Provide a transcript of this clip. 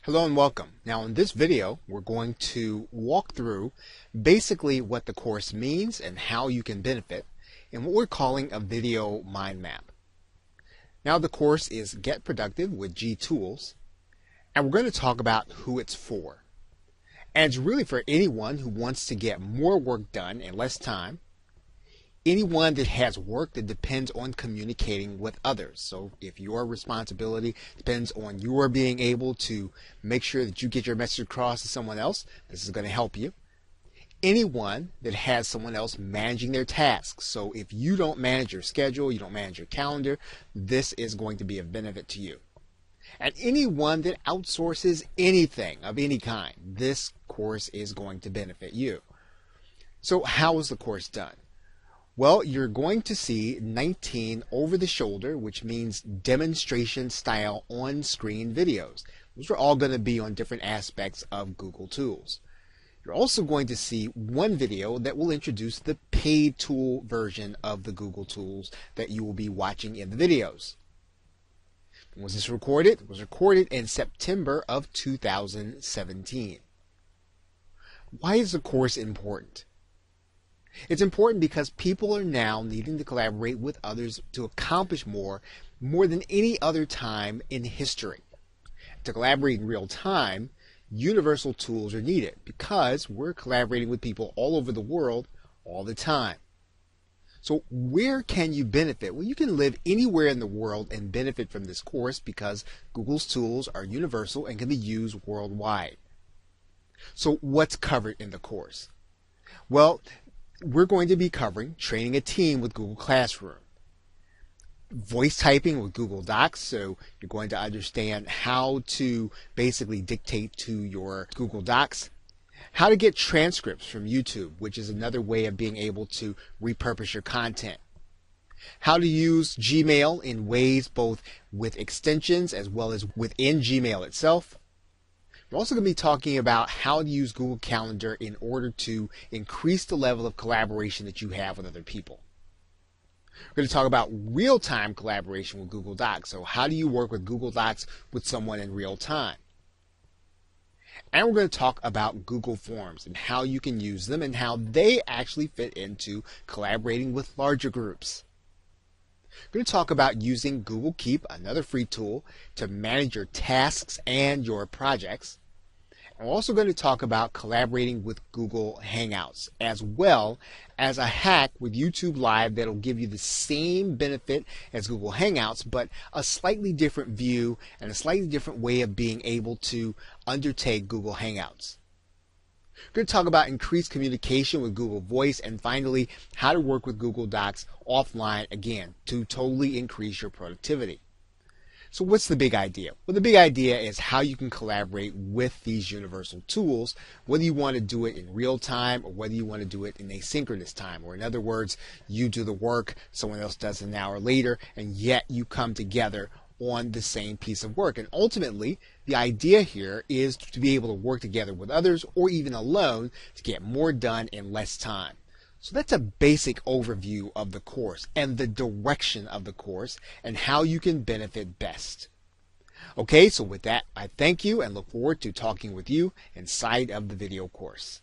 Hello and welcome. Now in this video we're going to walk through basically what the course means and how you can benefit in what we're calling a video mind map. Now the course is Get Productive with G Tools, and we're going to talk about who it's for. And it's really for anyone who wants to get more work done in less time, anyone that has work that depends on communicating with others. So if your responsibility depends on your being able to make sure that you get your message across to someone else, this is going to help you. Anyone that has someone else managing their tasks. So if you don't manage your schedule, you don't manage your calendar, this is going to be of benefit to you. And anyone that outsources anything of any kind, this course is going to benefit you. So how is the course done? Well, you're going to see 19 over-the-shoulder, which means demonstration style on-screen videos. Those are all going to be on different aspects of Google Tools. You're also going to see one video that will introduce the paid tool version of the Google Tools that you will be watching in the videos. When was this recorded? It was recorded in September of 2017. Why is the course important? It's important because people are now needing to collaborate with others to accomplish more than any other time in history. To collaborate in real time, universal tools are needed because we're collaborating with people all over the world all the time. So where can you benefit? Well, you can live anywhere in the world and benefit from this course because Google's tools are universal and can be used worldwide. So what's covered in the course? Well, we're going to be covering training a team with Google Classroom, voice typing with Google Docs, so you're going to understand how to basically dictate to your Google Docs, how to get transcripts from YouTube, which is another way of being able to repurpose your content, how to use Gmail in ways both with extensions as well as within Gmail itself. We're also going to be talking about how to use Google Calendar in order to increase the level of collaboration that you have with other people. We're going to talk about real-time collaboration with Google Docs. So how do you work with Google Docs with someone in real time? And we're going to talk about Google Forms and how you can use them and how they actually fit into collaborating with larger groups. We're going to talk about using Google Keep, another free tool, to manage your tasks and your projects. And we're also going to talk about collaborating with Google Hangouts, as well as a hack with YouTube Live that will give you the same benefit as Google Hangouts, but a slightly different view and a slightly different way of being able to undertake Google Hangouts. We're going to talk about increased communication with Google Voice, and finally, how to work with Google Docs offline, again, to totally increase your productivity. So what's the big idea? Well, the big idea is how you can collaborate with these universal tools, whether you want to do it in real time or whether you want to do it in asynchronous time. Or in other words, you do the work, someone else does it an hour later, and yet you come together on the same piece of work. And ultimately, the idea here is to be able to work together with others or even alone to get more done in less time. So that's a basic overview of the course and the direction of the course and how you can benefit best. Okay, so with that, I thank you and look forward to talking with you inside of the video course.